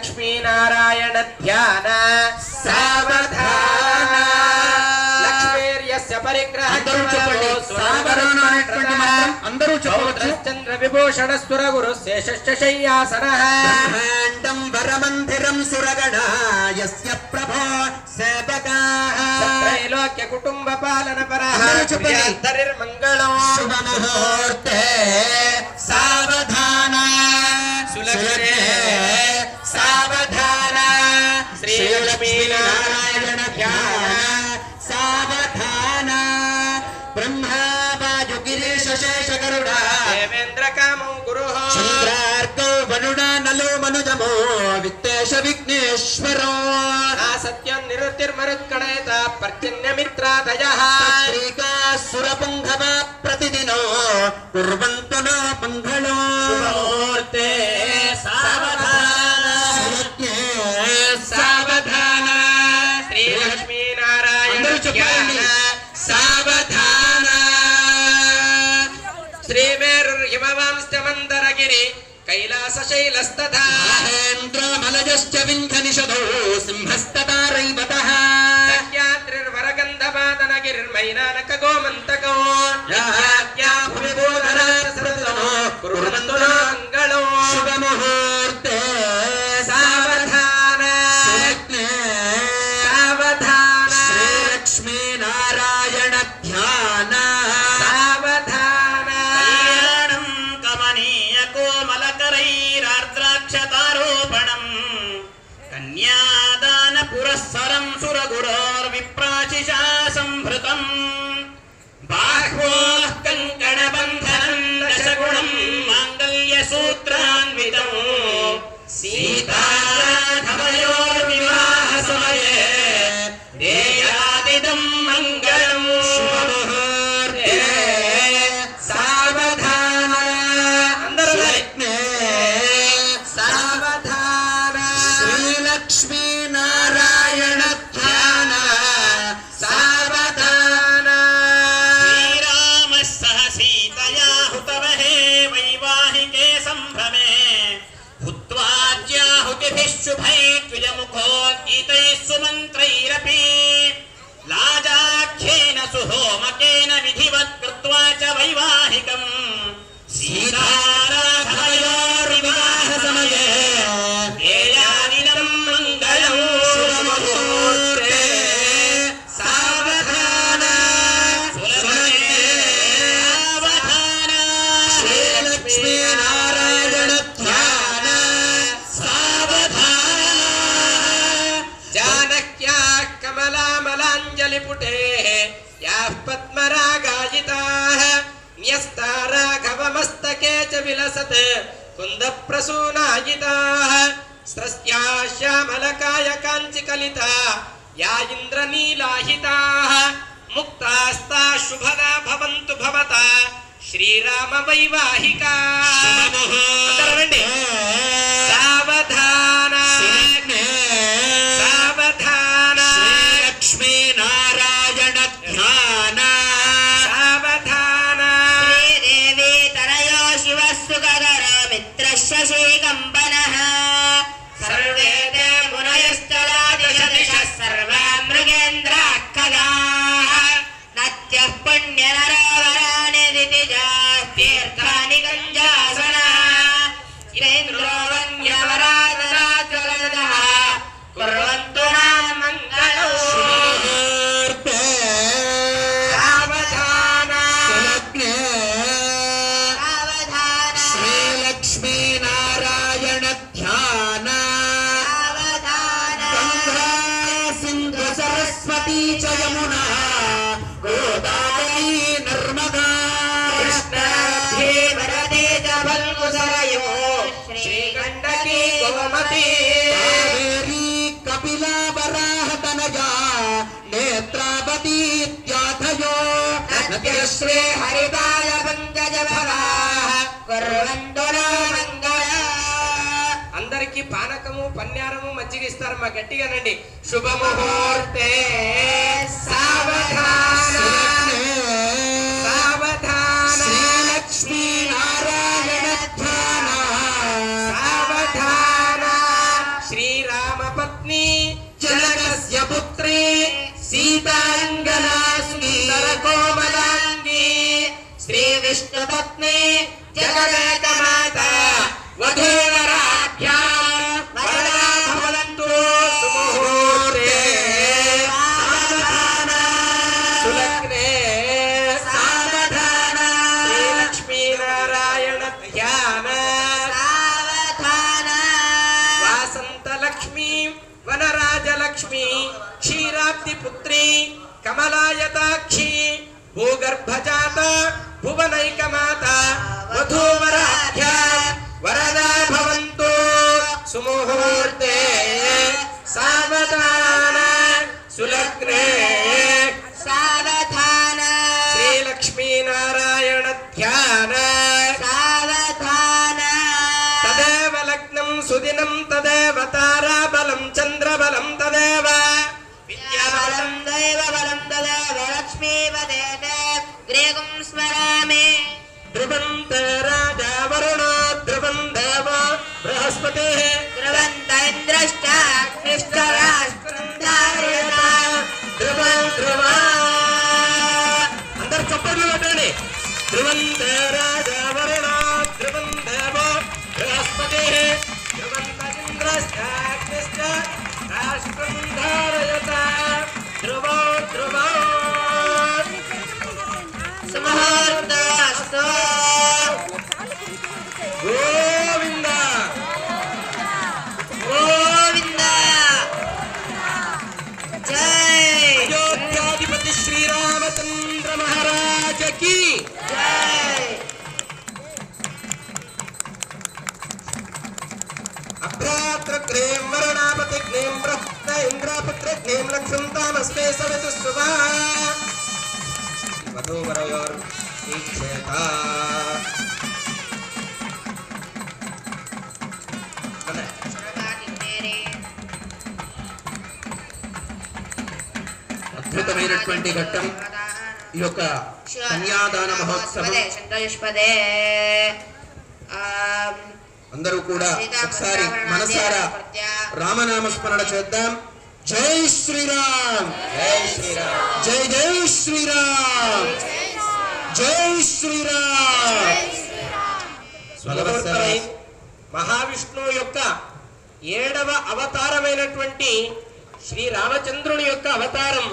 लक्ष्मीनारायण ध्यान सावधान लक्ष्मीर्यस्य परिग्रह अंदरू चंद्र विभूषण सुर गुरु शेषश्च शय्यासनः ब्रह्मांडं वरमंदिरं सुरगणा यस्य प्रभो सेवकाः त्रैलोक्य कुटुंब पालन परः मंगलम शुभ मुहूर्ते सावधान सुलग्ने सावधान श्री लक्ष्मीनारायण ध्यान सावधान ब्रह्मा वायु गिरीश शेष गरुड़ देवेन्द्र कामो गुरुः चंद्रार्कौ वरुणा नलो मनुजमो वित्तेश विघ्नेश्वरो सत्यं निरुतिर्मरुत्कणेत पर्जन्य मित्रादयः त्रिका सुरपुंगव प्रतिदिनो कुर्वन्तु नो मंगलो शुभमुहूर्ते सावधान सावधान श्री लक्ष्मीनारायण ध्यान सावधान श्रीमेरुर्हिमवांस्यमन्दरगिरि कैलासशैलस्तथा महेन्द्रमलयश्च विन्ध्यनिषधो सिंहस्तथा रैवतः सह्याद्रिर्वरगन्धवादनगिरिर्मैनानकगोमन्तको यज्ञात्या भूमिभूधरासृतमो कुर्वन्तु नो मङ्गलो शुभमुहूर्ते सावधान सावधान श्रीलक्ष्मीनारायण ध्यान सावधान कल्याणं कमनीय कोमलकरैरार्द्राक्षतारोपणं कन्यादान पुरस्सरं सुरगुरोर्विप्राशिषा संभृतं बाह्वोः कङ्कणबन्धनं दशगुणं माङ्गल्यसूत्रान्वितं सीताराघवयोर्विवाहसमये देयादिदं मङ्गलम् शुभमुहूर्ते सावधान अंदर सावधान श्रीलक्ष्मीनारायण ध्यान सावधान श्रीरामः सह सीतया हुतवहे वैवाहिके सम्भ्रमे हुत्वाज्याहुतिभिः शुभैः द्विजमुखो गीतैः सुमन्त्रैरपि लाजाख्येन सुहोमकेन विधिवत् कृत्वा च वैवाहिकम् सीताराघवयोर्विवाहसमये देयादिदं मङ्गलम् शुभमुहूर्ते सावधान सावधान श्रीलक्ष्मीनारायण ध्यान सावधान जानक्या कमलामलाञ्जलिपुटेः याः पद्मरागायिताः न्यस्ता राघवमस्तके च विलसत् कुन्दप्रसूनायिताः स्रस्या श्यामलकाय काञ्चिकलिता या इन्द्रनीलाहिताः मुक्तास्ता शुभदा भवन्तु भवता श्रीराम वैवाहिकाः सावधान सावधान श्रीलक्ष्मीनारायण ध्यान सावधान श्रीदेवी तरयो शिवः सुखकरो मित्रस्य श्रीकम्पनः सर्वे ते मुनयश्चलादिशदिशः सर्वा मृगेन्द्राः खगाः नत्यः पुण्यनरोवराणि दितिजाः तीर्थानि गञ्जासनाः इन्द्रो वन्यवराजराज्वलदः कुर्वन्तु नाम मङ्गलम् शुभमुहूर्ते सावधान सावधान श्रीलक्ष्मीनारायण ध्यान सावधान गङ्गा सिन्धु सरस्वती च यमुना गोदावरी नर्मदा कृष्णाभ्ये च फल्गुसरयो श्रीगण्डकी गोमती कावेरी कपिला वराहतनया नेत्रावतीत्याथयो नद्यश्री हरिताय पङ्कजफलाः कुर्वन्तु नो मङ्गलम् అందరికి పానకము పన్యారము మజ్జిగ ఇస్తారు మా గట్టిగానండి శుభముహూర్తే సావధాన సావధాన श्रीलक्ष्मीनारायण ध्यान సావధాన శ్రీ తస్య పుత్రీ సీతాంగనా సుందర కోమలాంగి శ్రీ విష్ణు పత్ని జగదేక మాత వధూవరాభ్యాం వరదా భవంతు సుముహూర్తే సావధాన సులగ్నే సావధాన శ్రీ లక్ష్మీనారాయణ ధ్యాన సావధాన వాసంతలక్ష్మీ వనరాజలక్ష్మీ క్షీరాబ్ది పుత్రి కమలాయతాక్షి భూగర్భజాత భువనైకమాత వధూవరాభ్య వరదా భవంతు సుముహూర్తే సావధాన సులగ్నే సావధాన శ్రీలక్ష్మీనారాయణ ధ్యాన సావధాన తదేవ లగ్నం సుదినం తదేవ తారాబలం చంద్రబలం తదేవ విద్యాబలం దైవబలం తదేవ లక్ష్మీపదేతే గ్రేగం స్మరామి ధ్రువంత రాజా వరుణో ధ్రువం దేవ బృహస్పతి ధ్రువంత ఇంద్రష్టాగ్నిష్టరాష్ట్రం ధారయత ధ్రువం ధ్రువ అందరు చప్పట్లు కొట్టండి ధ్రువంత రాజా వరుణో ధ్రువం దేవ బృహస్పతి ధ్రువంత ఇంద్రశ్చాగ్నిశ్చ రాష్ట్రం ధారయత ధ్రువో ధ్రువో సుముహూర్తస్తు గోవింద గోవింద జై అయోధ్యాధిపతి శ్రీరామచంద్ర మహారాజ కి జై అభ్రాతృగ్నేం వరుణాపతిగ్నేం బృహత్త ఇంద్రాపుత్రగ్నేం లక్ష్మం తామస్తే సవితు శుభా వధూవరయోర్ ఈక్షేత అద్భుతమైనటువంటి ఘట్టం ఈ యొక్క కన్యాదాన మహోత్సవం. సంతోష్పదే అందరూ కూడా ఒకసారి మనసారా రామనామస్మరణ చేద్దాం. జై శ్రీరామ్, జై శ్రీరామ్ జై జై శ్రీరామ్, జై శ్రీరామ్. సులభతరై మహావిష్ణువు యొక్క 7వ అవతారమైనటువంటి శ్రీ రామచంద్రుని యొక్క అవతారం